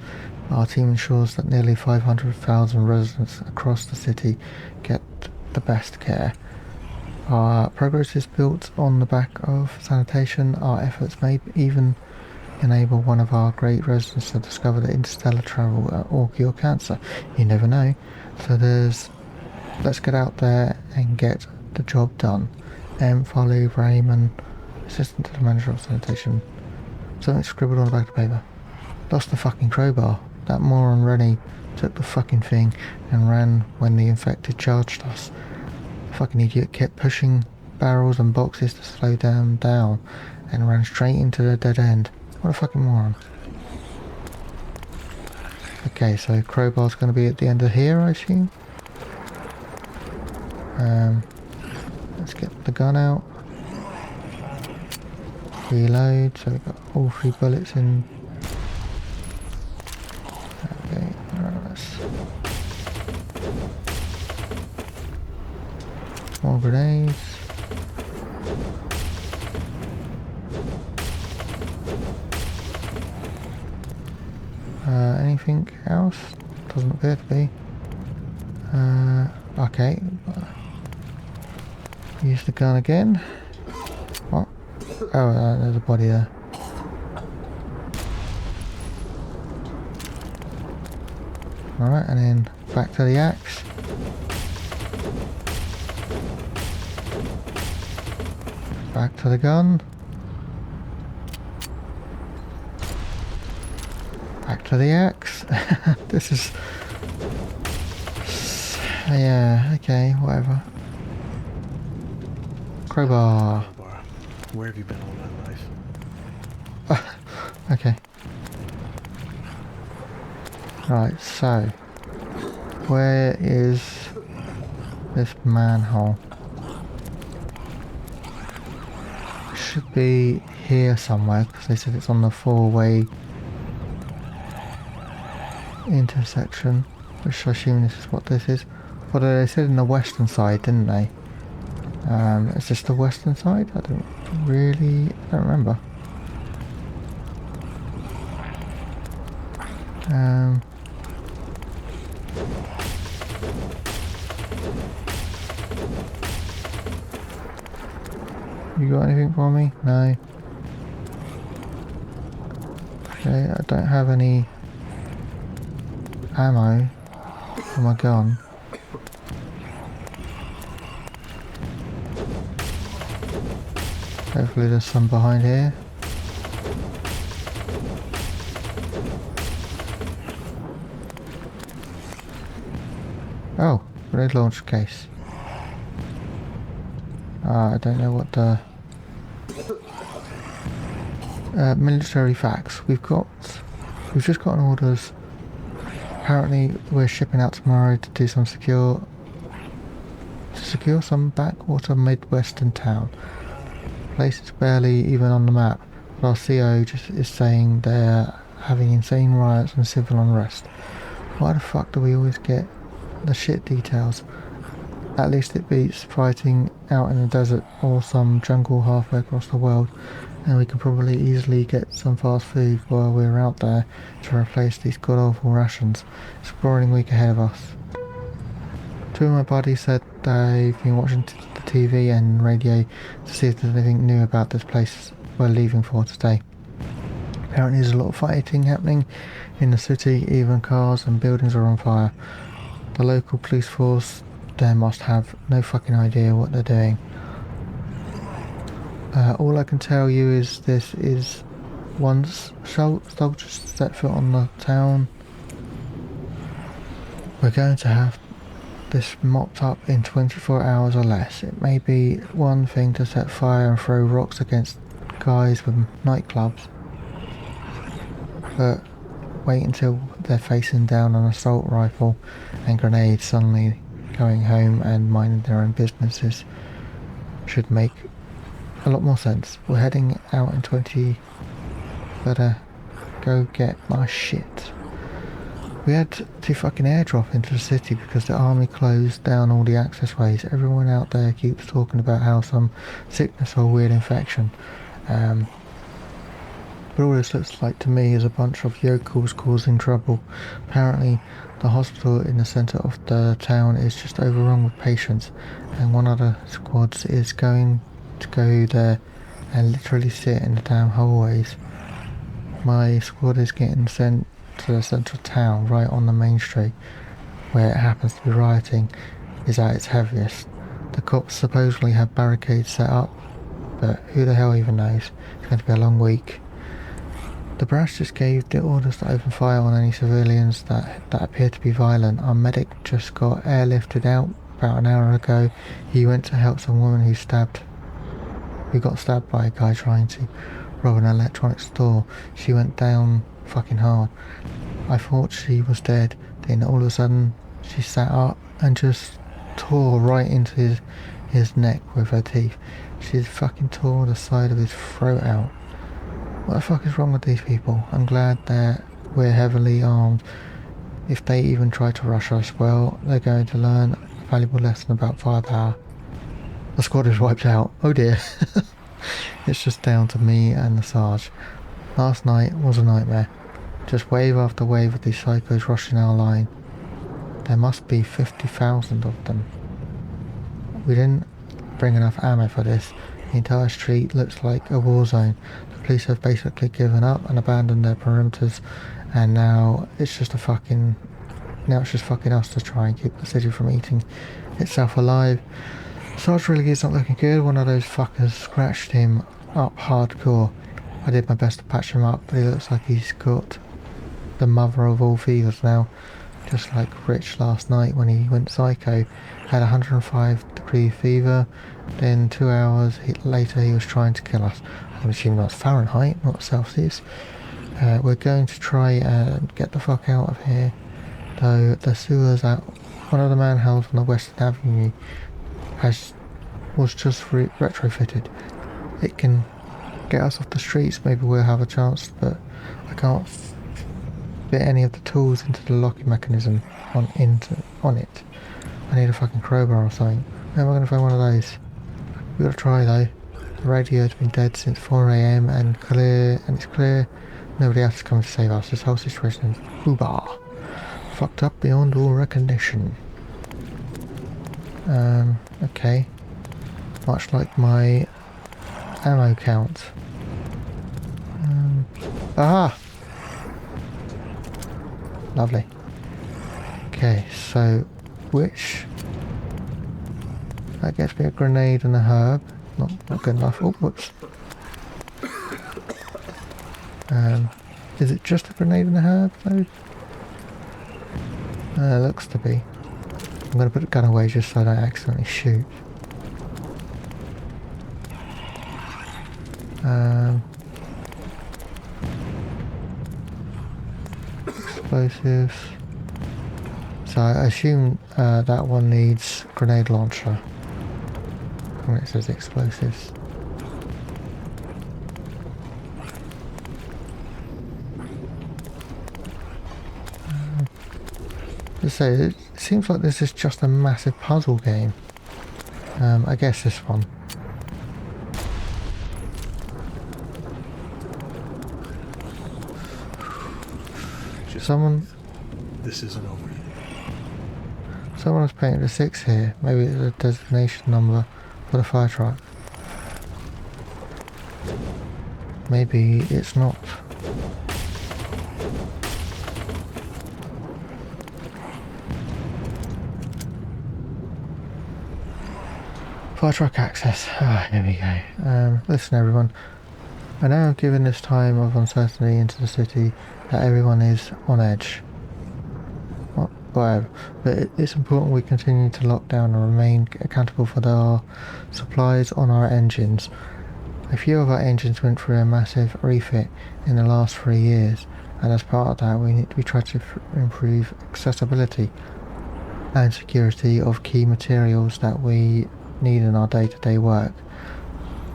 Our team ensures that nearly 500,000 residents across the city get the best care. Our progress is built on the back of sanitation. Our efforts may even enable one of our great residents to discover the interstellar travel or cure cancer. You never know. So let's get out there and get the job done. Follow Raymond, assistant to the manager of sanitation. Something scribbled on the back of the paper. Lost the fucking crowbar. That moron Rennie took the fucking thing and ran when the infected charged us. The fucking idiot kept pushing barrels and boxes to slow them down and ran straight into the dead end. What a fucking moron. Okay, so crowbar's going to be at the end of here, I assume. Let's get the gun out. Reload, so we've got all 3 bullets in. Okay, more grenades. Anything else? Doesn't appear to be. Okay. Use the gun again. What? Oh, there's a body there. Alright, and then back to the axe. Back to the gun. Back to the axe. This is... yeah, okay, whatever. Crowbar. Where have you been all my life? Okay. Right, so where is this manhole? Should be here somewhere because they said it's on the 4-way intersection, which I assume this is what this is. But they said in the western side, didn't they? Is this the western side? I don't remember. You got anything for me? No. Okay, I don't have any ammo for my gun. Hopefully there's some behind here. Oh, Grenade launcher case. I don't know what the... military facts. We've just gotten orders. Apparently we're shipping out tomorrow to do some secure some backwater midwestern town. Place is barely even on the map, but our CO just is saying they're having insane riots and civil unrest. Why the fuck do we always get the shit details? At least it beats fighting out in the desert or some jungle halfway across the world, and we can probably easily get some fast food while we're out there to replace these god-awful rations. It's a boring week ahead of us. Two of my buddies said they've been watching the TV and radio to see if there's anything new about this place we're leaving for today. Apparently there's a lot of fighting happening in the city, even cars and buildings are on fire. The local police force there must have no fucking idea what they're doing. All I can tell you is this is once soldiers set foot on the town, we're going to have this mopped up in 24 hours or less. It may be one thing to set fire and throw rocks against guys with nightclubs, but wait until they're facing down an assault rifle and grenades suddenly going home and minding their own businesses should make a lot more sense. We're heading out in 20. Better go get my shit. We had to fucking airdrop into the city because the army closed down all the access ways. Everyone out there keeps talking about how some sickness or weird infection. But all this looks like to me is a bunch of yokels causing trouble. Apparently the hospital in the centre of the town is just overrun with patients, and one of the squads is going to go there and literally sit in the damn hallways. My squad is getting sent to the centre of town, right on the main street, where it happens to be rioting, is at its heaviest. The cops supposedly have barricades set up, but who the hell even knows? It's going to be a long week. The brass just gave the orders to open fire on any civilians that appear to be violent. Our medic just got airlifted out about an hour ago. He went to help some woman who got stabbed by a guy trying to rob an electronics store. She went down fucking hard. I thought she was dead, then all of a sudden she sat up and just tore right into his neck with her teeth. She fucking tore the side of his throat out. What the fuck is wrong with these people? I'm glad that we're heavily armed. If they even try to rush us, well, they're going to learn a valuable lesson about firepower. The squad is wiped out. Oh dear. It's just down to me and the Sarge. Last night was a nightmare. Just wave after wave of these psychos rushing our line. There must be 50,000 of them. We didn't bring enough ammo for this. The entire street looks like a war zone. The police have basically given up and abandoned their perimeters, and now it's just fucking us to try and keep the city from eating itself alive. Sarge really is not looking good. One of those fuckers scratched him up hardcore. I did my best to patch him up, but he looks like he's got the mother of all fevers now. Just like Rich last night when he went psycho. Had 105-degree fever, then 2 hours later he was trying to kill us. I'm assuming that's Fahrenheit, not Celsius. We're going to try and get the fuck out of here, though the sewers at one of the manholes on the Western Avenue was just retrofitted. It can get us off the streets, maybe we'll have a chance, but I can't fit any of the tools into the locking mechanism on it. I need a fucking crowbar or something. How am I going to find one of those? We've got to try though. The radio has been dead since 4 AM and it's clear nobody else is coming to save us. This whole situation is foobar. Fucked up beyond all recognition. Okay. Much like my ammo count. Aha! Lovely. Okay, so which... That gets me a grenade and a herb. Not good enough. Oh, whoops. Is it just a grenade and a herb though? Looks to be. I'm going to put the gun away just so I don't accidentally shoot. Explosives. So I assume that one needs grenade launcher when it says explosives. To say, it seems like this is just a massive puzzle game. I guess this one. Someone. This isn't over yet. Someone has painted a 6 here. Maybe it's a designation number for the fire truck. Maybe it's not. Fire truck access. Here we go. Listen everyone. I know given this time of uncertainty into the city that everyone is on edge. Whatever. But it's important we continue to lock down and remain accountable for our supplies on our engines. A few of our engines went through a massive refit in the last 3 years, and as part of that we tried to improve accessibility and security of key materials that we need in our day-to-day work.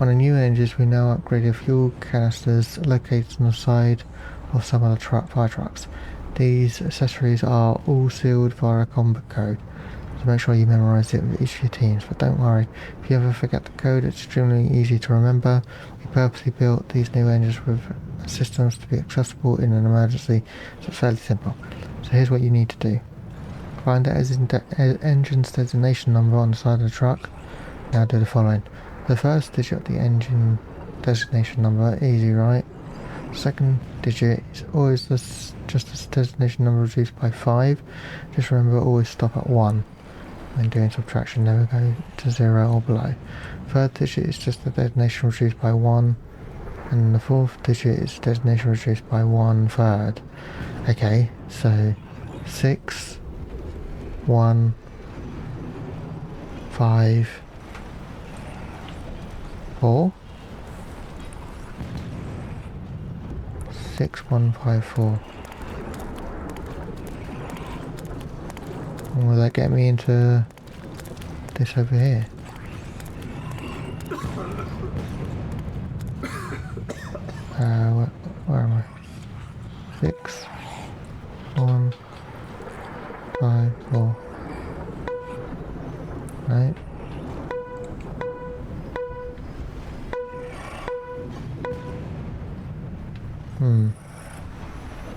On the new engines we now upgraded fuel canisters located on the side of some of the fire trucks. These accessories are all sealed via a combat code, so make sure you memorise it with each of your teams, but don't worry, if you ever forget the code it's extremely easy to remember. We purposely built these new engines with systems to be accessible in an emergency, so it's fairly simple. So here's what you need to do. Find the engine's designation number on the side of the truck. Now do the following. The first digit of the engine designation number, easy right? Second digit is always just the designation number reduced by 5. Just remember always stop at 1 when doing subtraction, never go to 0 or below. Third digit is just the designation reduced by 1, and the fourth digit is designation reduced by 1/3. Okay, so 6, 1, 5, 4. 6154. Will that get me into this over here? Where am I? 6, 1, 5, 4. Right.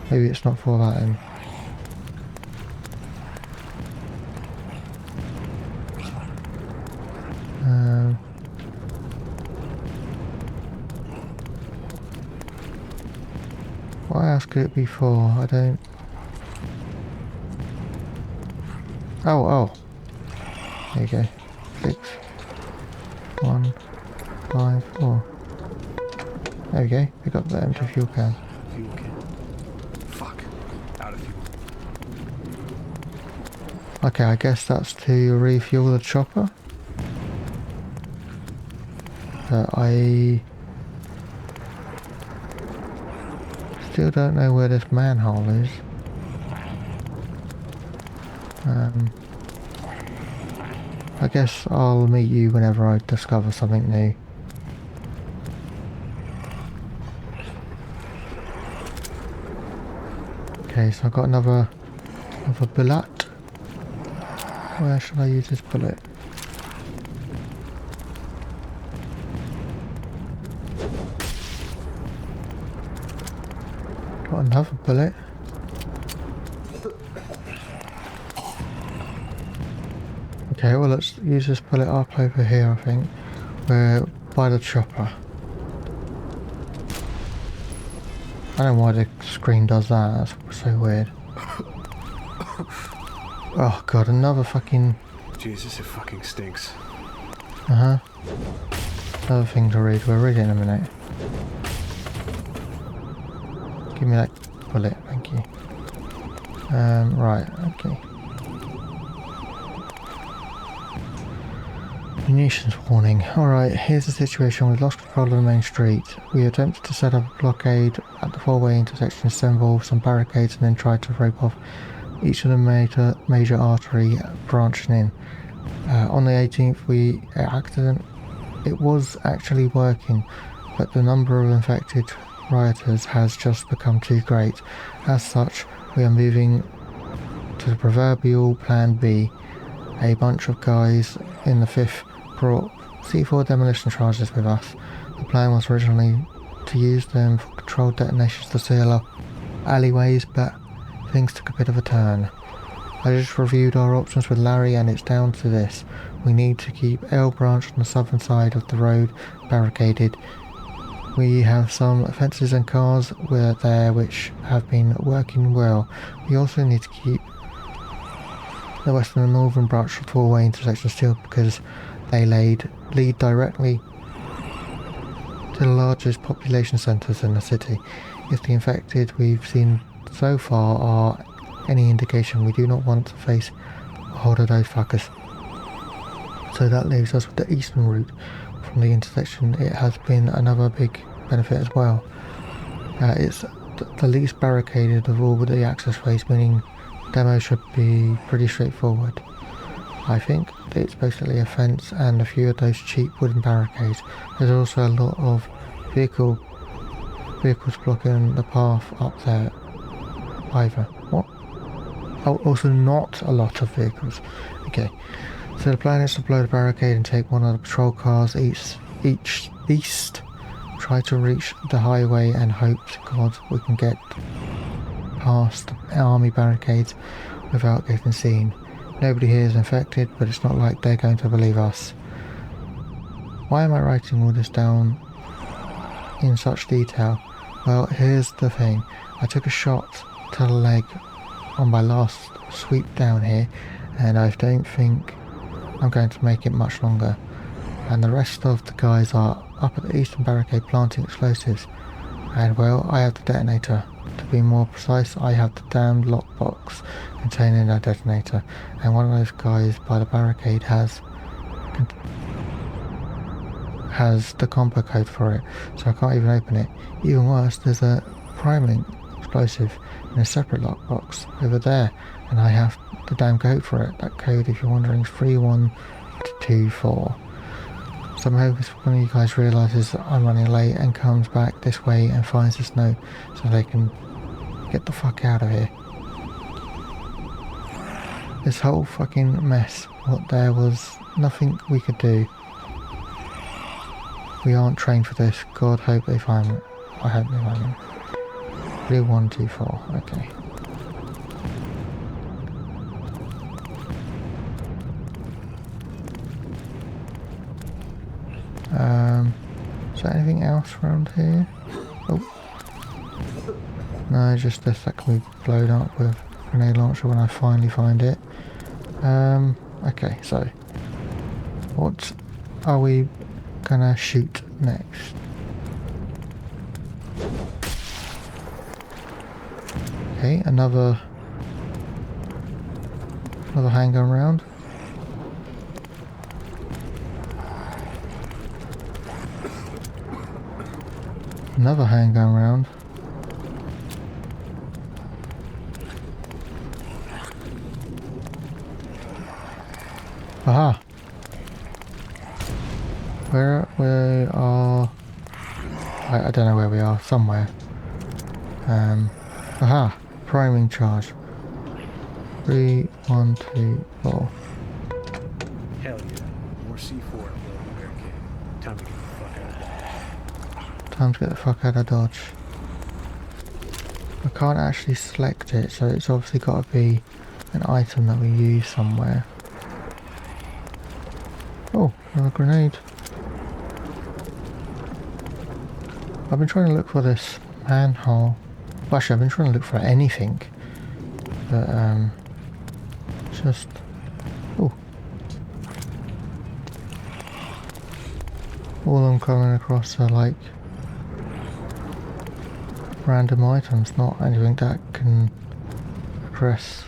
Maybe it's not for that then. What else could it be for? I don't... Oh. There you go. 6, 1, 5, 4. There we go. Pick up the empty fuel can. Fuel can. Fuck. Out of fuel. Okay, I guess that's to refuel the chopper. I still don't know where this manhole is. I guess I'll meet you whenever I discover something new. Okay, so I've got another bullet. Where should I use this bullet? Got another bullet. Okay, well let's use this bullet up over here, I think. We're by the chopper. I don't know why the screen does that, that's so weird. Oh god, another fucking... Jesus, it fucking stinks. Another thing to read, we'll read it in a minute. Give me that bullet, thank you. Right, okay. Munitions warning. Alright, here's the situation. We've lost control of the main street. We attempted to set up a blockade at the four-way intersection, assemble some barricades and then tried to rope off each of the major artery branching in. On the 18th it was actually working, but the number of infected rioters has just become too great. As such, we are moving to the proverbial Plan B. A bunch of guys in the 5th brought C4 demolition charges with us. The plan was originally to use them for controlled detonations to seal up alleyways, but things took a bit of a turn. I just reviewed our options with Larry and it's down to this. We need to keep L Branch on the southern side of the road barricaded. We have some fences and cars there which have been working well. We also need to keep the western and northern branch of the four-way intersection sealed because they lead directly to the largest population centres in the city. If the infected we've seen so far are any indication, we do not want to face a horde of those fuckers. So that leaves us with the eastern route from the intersection. It has been another big benefit as well. It's the least barricaded of all the access ways, meaning demo should be pretty straightforward. I think it's basically a fence and a few of those cheap wooden barricades. There's also a lot of vehicles blocking the path up there. Either. What? Oh, also not a lot of vehicles. Okay. So the plan is to blow the barricade and take one of the patrol cars east. Try to reach the highway and hope to God we can get past the army barricades without getting seen. Nobody here is infected, but it's not like they're going to believe us. Why am I writing all this down in such detail? Well, here's the thing. I took a shot to the leg on my last sweep down here, and I don't think I'm going to make it much longer. And the rest of the guys are up at the eastern barricade planting explosives. And well, I have the detonator. To be more precise, I have the damned lockbox containing a detonator, and one of those guys by the barricade has the combo code for it, so I can't even open it. Even worse, there's a priming explosive in a separate lockbox over there, and I have the damn code for it. That code, if you're wondering, is 3124. So I'm hoping one of you guys realises that I'm running late and comes back this way and finds this note so they can get the fuck out of here. This whole fucking mess, there was nothing we could do. We aren't trained for this. God, hope they find it. I hope they find it. 3124, okay. Is there anything else around here? Oh. No, just this that can be blown up with a grenade launcher when I finally find it. Okay, so what are we gonna shoot next? Okay, another handgun round. Another handgun round. Aha! Where we are... I don't know where we are. Somewhere. Aha! Priming charge. 3, 1, 2, 4. Hell yeah. More C4 and blow the barricade. Time to get the fuck out of there. Time to get the fuck out of Dodge. I can't actually select it, so it's obviously got to be an item that we use somewhere. Oh, another grenade. I've been trying to look for this manhole. Well, actually, I've been trying to look for anything. But, just... Oh. All I'm coming across are, like, random items, not anything that can address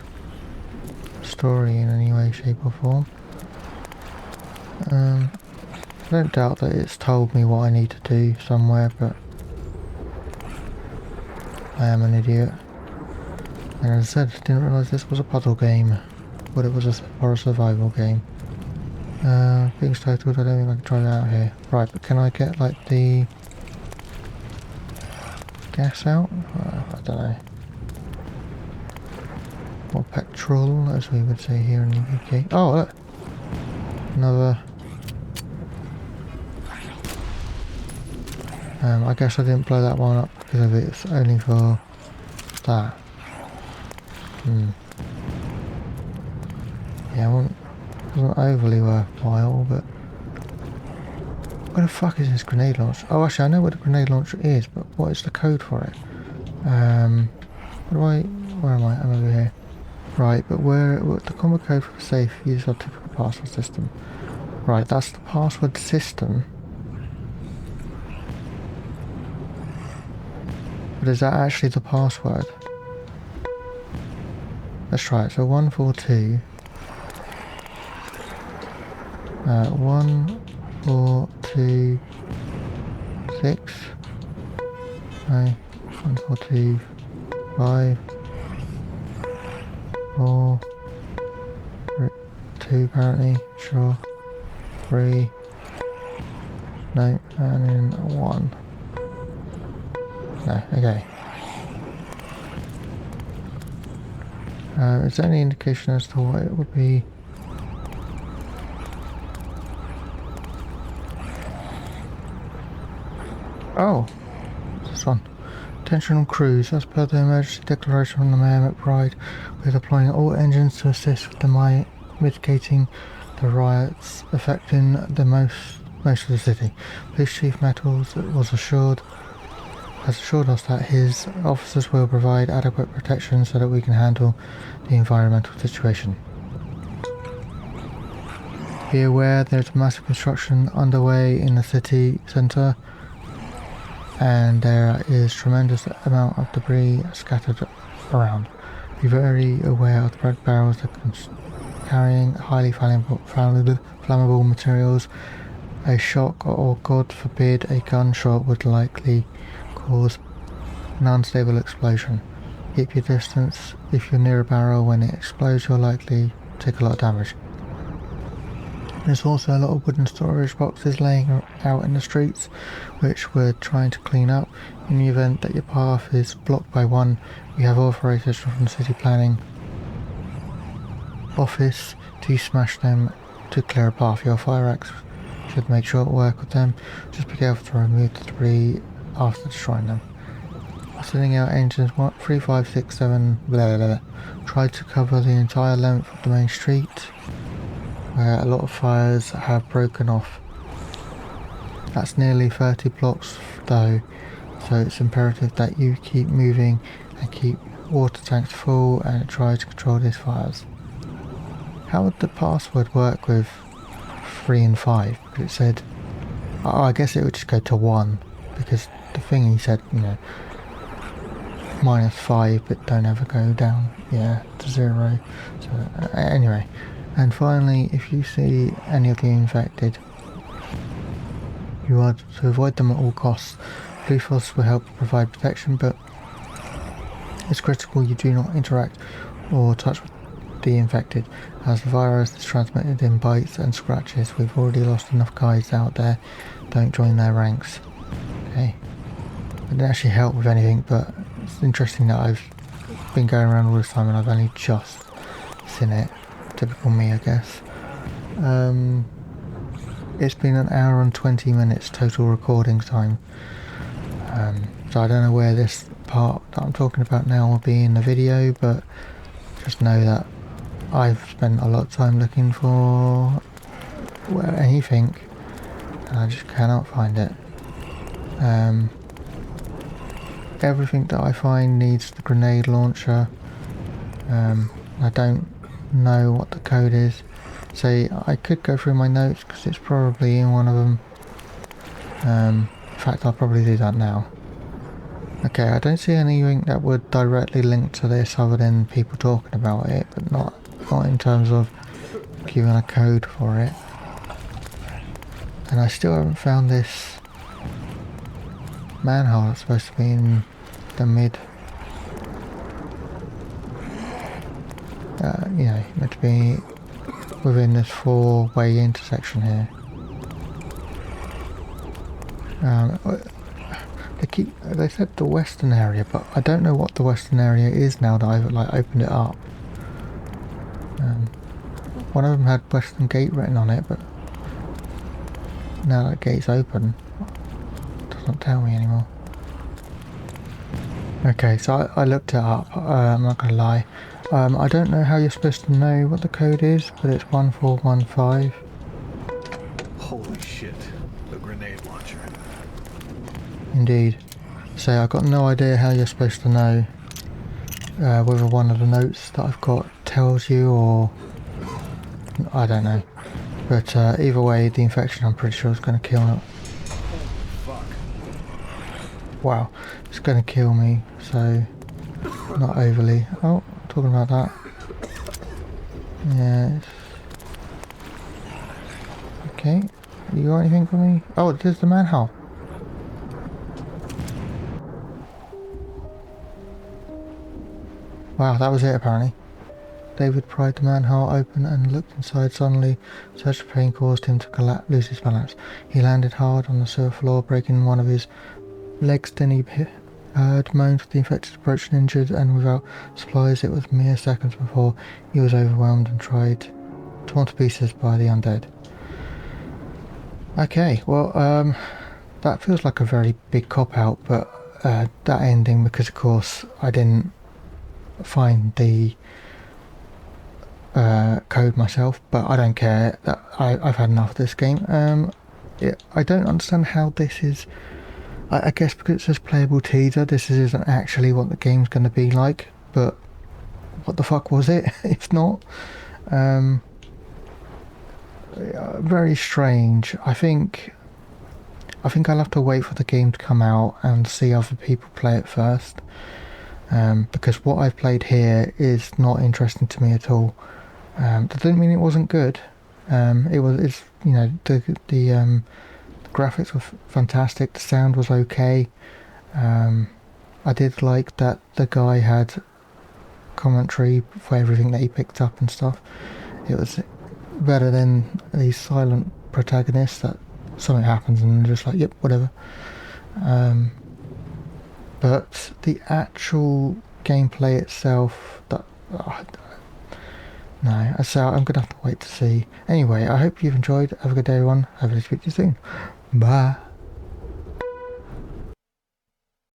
the story in any way, shape or form. I don't doubt that it's told me what I need to do somewhere, but I am an idiot. And as I said, I didn't realise this was a puzzle game, but it was a survival game. Things totaled, I don't think I can try that out here. Right, but can I get like the gas out? I don't know. Or petrol, as we would say here in the UK. Oh, look! Another... I guess I didn't blow that one up because of it's only for that. Yeah, it wasn't overly worthwhile, but... Where the fuck is this grenade launcher? Oh, actually, I know what the grenade launcher is, but what is the code for it? Where am I? I'm over here. Right, but what the combo code for the safe uses our typical password system. Right, that's the password system. But is that actually the password? Let's try it. So 142. 1, 4, 2, 6. No. 1, 4, 2, 5. 4. 2 apparently. Sure. 3. No. And then 1. No, okay. Is there any indication as to what it would be? Oh, this one. Attention on crews. As per the emergency declaration from the Mayor McBride, we are deploying all engines to assist with the mitigating the riots affecting the most of the city. Police Chief Metals has assured us that his officers will provide adequate protection so that we can handle the environmental situation. Be aware there's massive construction underway in the city centre, and there is tremendous amount of debris scattered around. Be very aware of the bread barrels that can carrying highly flammable materials. A shock or, God forbid, a gunshot would likely cause an unstable explosion. Keep your distance. If you're near a barrel when it explodes, you're likely to take a lot of damage. There's also a lot of wooden storage boxes laying out in the streets, which we're trying to clean up. In the event that your path is blocked by one, we have authorization from the city planning office to smash them to clear a path. Your fire axe should make short work of them. Just be careful to remove the debris after destroying them. Sending out engines 3, 5, 6, 7, blah, blah, blah. Try to cover the entire length of the main street, where a lot of fires have broken off. That's nearly 30 blocks though, so it's imperative that you keep moving and keep water tanks full and try to control these fires. How would the password work with 3 and 5? Because it said, oh, I guess it would just go to 1, because the thing he said, you know, -5, but don't ever go down, yeah, to 0. So anyway, and finally, if you see any of the infected, you are to avoid them at all costs. Police forces will help provide protection, but it's critical you do not interact or touch with the infected, as the virus is transmitted in bites and scratches. We've already lost enough guys out there. Don't join their ranks. Okay. It didn't actually help with anything, but it's interesting that I've been going around all this time and I've only just seen it. Typical me, I guess. It's been 1 hour and 20 minutes total recording time. So I don't know where this part that I'm talking about now will be in the video, but just know that I've spent a lot of time looking for anything and I just cannot find it. Everything that I find needs the grenade launcher. I don't know what the code is. So I could go through my notes because it's probably in one of them. In fact, I'll probably do that now. Okay, I don't see anything that would directly link to this other than people talking about it, but not in terms of giving a code for it. And I still haven't found this manhole that's supposed to be in the mid. You know, meant to be within this 4-way intersection here. They said the western area, but I don't know what the western area is now that I've like opened it up. One of them had Western Gate written on it, but now that gate's open, it doesn't tell me anymore. Okay, so I looked it up, I'm not gonna lie. I don't know how you're supposed to know what the code is, but it's 1415. Holy shit, a grenade launcher. Indeed. So I've got no idea how you're supposed to know whether one of the notes that I've got tells you or... I don't know. But either way, the infection I'm pretty sure is going to kill me. Fuck. Wow, it's going to kill me, so not overly. Oh, talking about that. Yes. Okay, you got anything for me? Oh, there's the manhole. Wow, that was it apparently. David pried the manhole open and looked inside. Suddenly, such pain caused him to lose his balance. He landed hard on the sewer floor, breaking one of his legs. Then he heard moans of the infected approaching, injured and without supplies. It was mere seconds before he was overwhelmed and torn to pieces by the undead. Okay, well, that feels like a very big cop-out, but that ending, because of course I didn't find the code myself, but I don't care. I've had enough of this game. I don't understand how this is. I guess because it says playable teaser, this isn't actually what the game's going to be like, but what the fuck was it if not? Very strange. I think I'll have to wait for the game to come out and see other people play it first, because what I've played here is not interesting to me at all. That didn't mean it wasn't good. It's you know, the graphics were fantastic, the sound was okay. I did like that the guy had commentary for everything that he picked up and stuff. It was better than the silent protagonist that something happens and they're just like, yep, whatever. But the actual gameplay itself, no, so I'm gonna have to wait to see. Anyway, I hope you've enjoyed. Have a good day everyone. Hopefully speak to you soon. Bye.